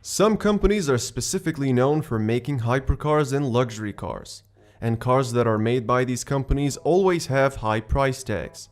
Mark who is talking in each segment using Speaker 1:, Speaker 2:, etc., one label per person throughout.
Speaker 1: Some companies are specifically known for making hypercars and luxury cars, and cars that are made by these companies always have high price tags.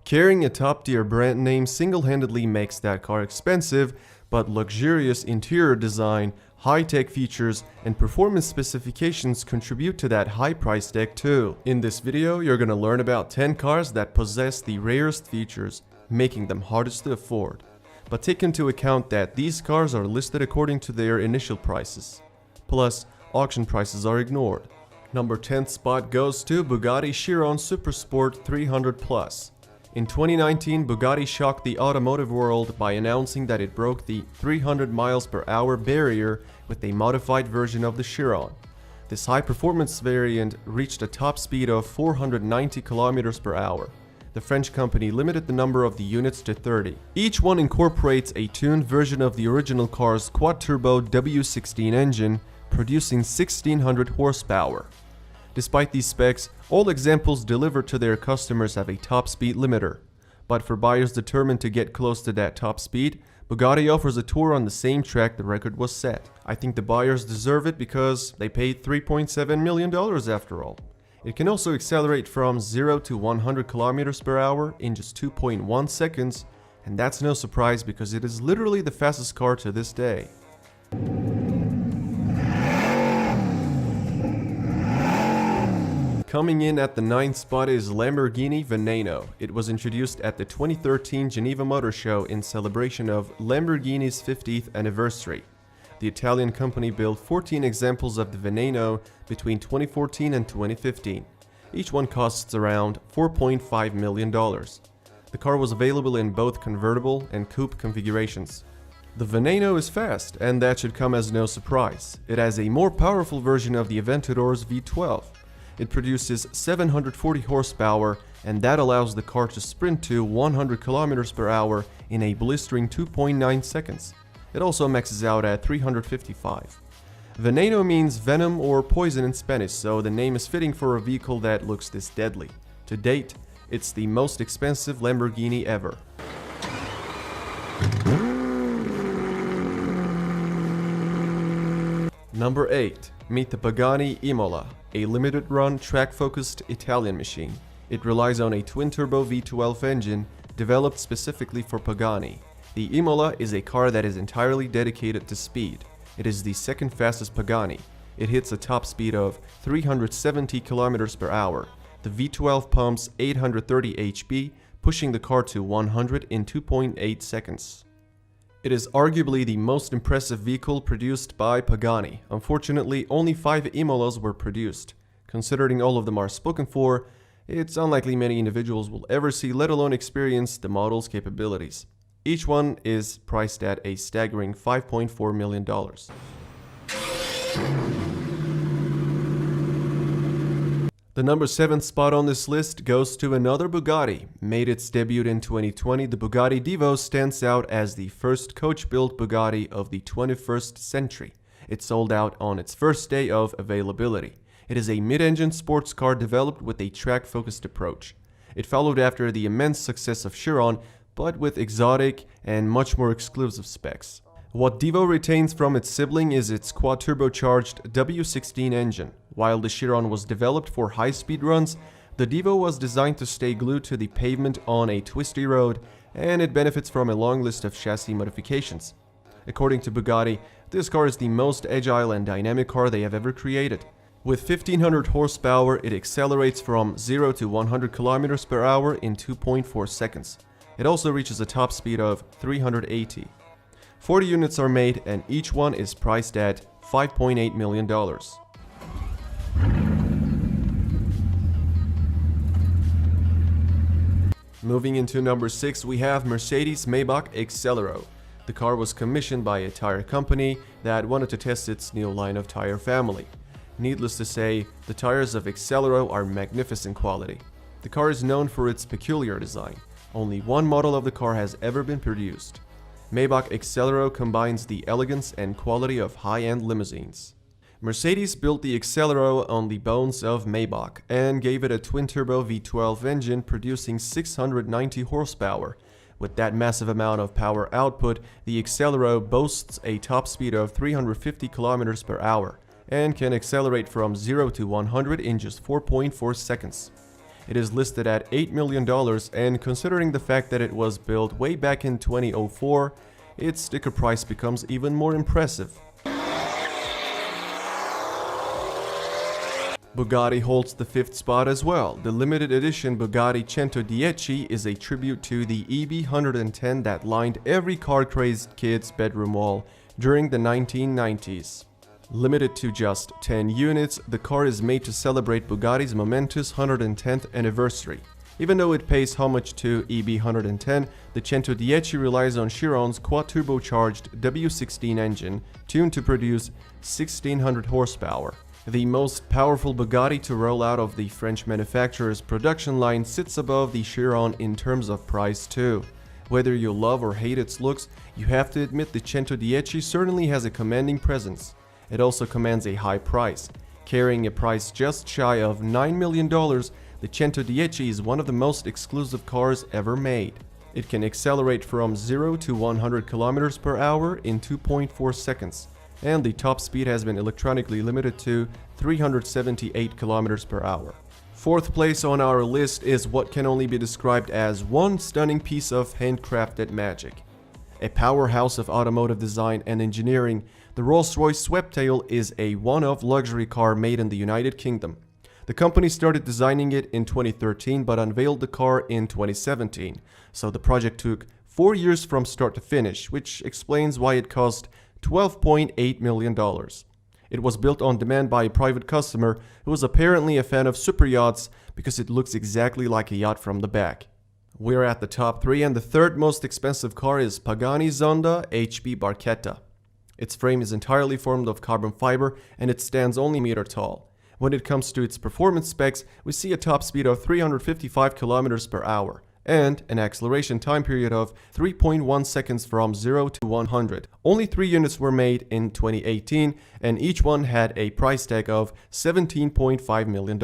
Speaker 1: Carrying a top-tier brand name single-handedly makes that car expensive, but luxurious interior design, high-tech features, and performance specifications contribute to that high price tag too. In this video, you're gonna learn about 10 cars that possess the rarest features, making them hardest to afford. But take into account that these cars are listed according to their initial prices. Plus, auction prices are ignored. Number 10th spot goes to Bugatti Chiron Supersport 300 Plus. In 2019, Bugatti shocked the automotive world by announcing that it broke the 300 miles per hour barrier with a modified version of the Chiron. This high-performance variant reached a top speed of 490 kilometers per hour. The French company limited the number of the units to 30. Each one incorporates a tuned version of the original car's quad-turbo W16 engine, producing 1600 horsepower. Despite these specs, all examples delivered to their customers have a top speed limiter. But for buyers determined to get close to that top speed, Bugatti offers a tour on the same track the record was set. I think the buyers deserve it because they paid $3.7 million after all. It can also accelerate from 0 to 100 kilometers per hour in just 2.1 seconds, and that's no surprise because it is literally the fastest car to this day. Coming in at the 9th spot is Lamborghini Veneno. It was introduced at the 2013 Geneva Motor Show in celebration of Lamborghini's 50th anniversary. The Italian company built 14 examples of the Veneno between 2014 and 2015. Each one costs around $4.5 million. The car was available in both convertible and coupe configurations. The Veneno is fast, and that should come as no surprise. It has a more powerful version of the Aventador's V12. It produces 740 horsepower, and that allows the car to sprint to 100 kilometers per hour in a blistering 2.9 seconds. It also maxes out at 355. Veneno means venom or poison in Spanish, so the name is fitting for a vehicle that looks this deadly. To date, it's the most expensive Lamborghini ever. Number 8. Meet the Pagani Imola, a limited-run, track-focused Italian machine. It relies on a twin-turbo V12 engine developed specifically for Pagani. The Imola is a car that is entirely dedicated to speed. It is the second fastest Pagani. It hits a top speed of 370 km per hour. The V12 pumps 830 HP, pushing the car to 100 in 2.8 seconds. It is arguably the most impressive vehicle produced by Pagani. Unfortunately, only 5 Imolas were produced. Considering all of them are spoken for, it's unlikely many individuals will ever see, let alone experience, the model's capabilities. Each one is priced at a staggering $5.4 million. The number 7th spot on this list goes to another Bugatti. Made its debut in 2020, the Bugatti Divo stands out as the first coach-built Bugatti of the 21st century. It sold out on its first day of availability. It is a mid-engine sports car developed with a track-focused approach. It followed after the immense success of Chiron, but with exotic and much more exclusive specs. What Divo retains from its sibling is its quad-turbocharged W16 engine. While the Chiron was developed for high-speed runs, the Divo was designed to stay glued to the pavement on a twisty road, and it benefits from a long list of chassis modifications. According to Bugatti, this car is the most agile and dynamic car they have ever created. With 1500 horsepower, it accelerates from 0 to 100 kilometers per hour in 2.4 seconds. It also reaches a top speed of 380. 40 units are made, and each one is priced at $5.8 million. Moving into number 6, we have Mercedes-Maybach Excelero. The car was commissioned by a tire company that wanted to test its new line of tire family. Needless to say, the tires of Excelero are magnificent quality. The car is known for its peculiar design. Only one model of the car has ever been produced. Maybach Excelero combines the elegance and quality of high-end limousines. Mercedes built the Excelero on the bones of Maybach and gave it a twin-turbo V12 engine producing 690 horsepower. With that massive amount of power output, the Accelero boasts a top speed of 350 km per hour and can accelerate from 0 to 100 in just 4.4 seconds. It is listed at $8 million, and considering the fact that it was built way back in 2004, its sticker price becomes even more impressive. Bugatti holds the 5th spot as well. The limited edition Bugatti 110 is a tribute to the EB110 that lined every car-crazed kid's bedroom wall during the 1990s. Limited to just 10 units, the car is made to celebrate Bugatti's momentous 110th anniversary. Even though it pays homage to EB110, the 110 relies on Chiron's quad-turbocharged W16 engine, tuned to produce 1600 horsepower. The most powerful Bugatti to roll out of the French manufacturer's production line sits above the Chiron in terms of price too. Whether you love or hate its looks, you have to admit the 110 certainly has a commanding presence. It also commands a high price. Carrying a price just shy of $9 million, the 110 is one of the most exclusive cars ever made. It can accelerate from 0 to 100 km per hour in 2.4 seconds. And the top speed has been electronically limited to 378 km per hour. 4th place on our list is what can only be described as one stunning piece of handcrafted magic. A powerhouse of automotive design and engineering, the Rolls-Royce Sweptail is a one-off luxury car made in the United Kingdom. The company started designing it in 2013 but unveiled the car in 2017, so the project took 4 years from start to finish, which explains why it cost $12.8 million. It was built on demand by a private customer who was apparently a fan of super yachts because it looks exactly like a yacht from the back. We're at the top 3, and the 3rd most expensive car is Pagani Zonda HB Barchetta. Its frame is entirely formed of carbon fiber and it stands only a meter tall. When it comes to its performance specs, we see a top speed of 355 km per hour. And an acceleration time period of 3.1 seconds from 0 to 100. Only 3 units were made in 2018, and each one had a price tag of $17.5 million.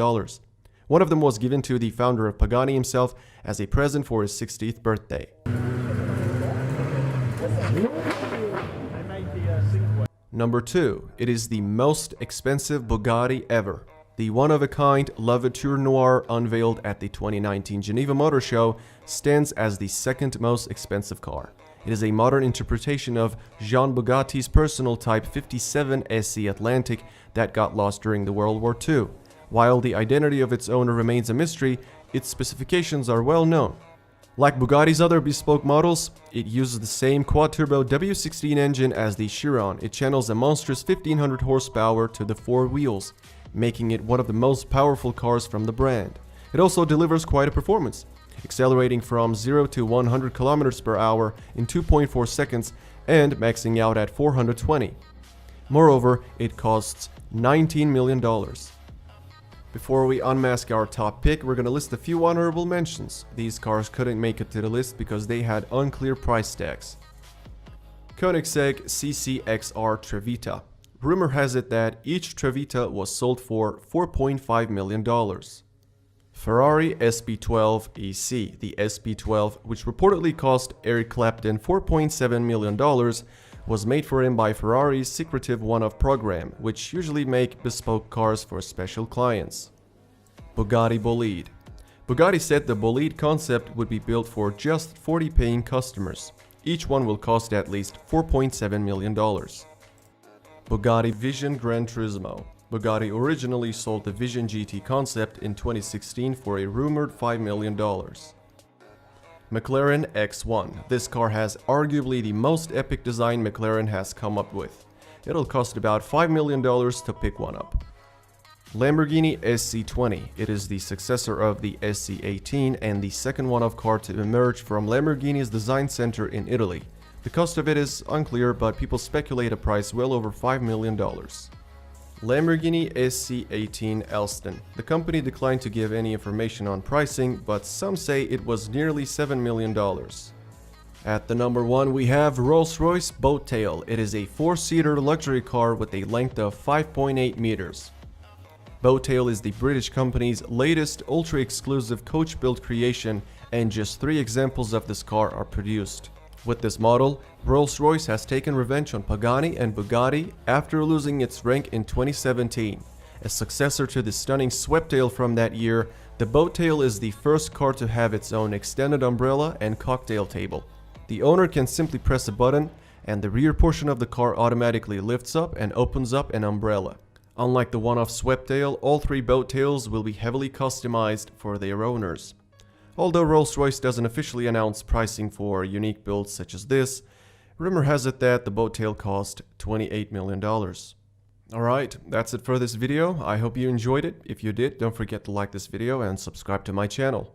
Speaker 1: One of them was given to the founder of Pagani himself as a present for his 60th birthday. Number 2. It is the most expensive Bugatti ever. The one-of-a-kind La Voiture Noire unveiled at the 2019 Geneva Motor Show stands as the 2nd most expensive car. It is a modern interpretation of Jean Bugatti's personal Type 57 SE Atlantic that got lost during the World War II. While the identity of its owner remains a mystery, its specifications are well known. Like Bugatti's other bespoke models, it uses the same quad-turbo W16 engine as the Chiron. It channels a monstrous 1500 horsepower to the 4 wheels, making it one of the most powerful cars from the brand. It also delivers quite a performance, accelerating from 0 to 100 km per hour in 2.4 seconds and maxing out at 420. Moreover, it costs $19 million. Before we unmask our top pick, we're gonna list a few honorable mentions. These cars couldn't make it to the list because they had unclear price tags. Koenigsegg CC-XR Trevita. Rumor has it that each Trevita was sold for $4.5 million. Ferrari SP12 EC. The SP12, which reportedly cost Eric Clapton $4.7 million, was made for him by Ferrari's secretive one-off program, which usually make bespoke cars for special clients. Bugatti Bolide. Bugatti said the Bolide concept would be built for just 40 paying customers. Each one will cost at least $4.7 million. Bugatti Vision Gran Turismo. Bugatti originally sold the Vision GT concept in 2016 for a rumored $5 million. McLaren X1. This car has arguably the most epic design McLaren has come up with. It'll cost about $5 million to pick one up. Lamborghini SC20. It is the successor of the SC18 and the second one-off car to emerge from Lamborghini's design center in Italy. The cost of it is unclear, but people speculate a price well over $5 million. Lamborghini SC18 Elston. The company declined to give any information on pricing, but some say it was nearly $7 million. At the number 1 we have Rolls-Royce Boattail. It is a 4-seater luxury car with a length of 5.8 meters. Boattail is the British company's latest ultra-exclusive coach-built creation and just 3 examples of this car are produced. With this model, Rolls-Royce has taken revenge on Pagani and Bugatti after losing its rank in 2017. As successor to the stunning Sweptail from that year, the Boattail is the first car to have its own extended umbrella and cocktail table. The owner can simply press a button, and the rear portion of the car automatically lifts up and opens up an umbrella. Unlike the one-off Sweptail, all 3 Boattails will be heavily customized for their owners. Although Rolls-Royce doesn't officially announce pricing for unique builds such as this, rumor has it that the Boattail cost $28 million. Alright, that's it for this video. I hope you enjoyed it. If you did, don't forget to like this video and subscribe to my channel.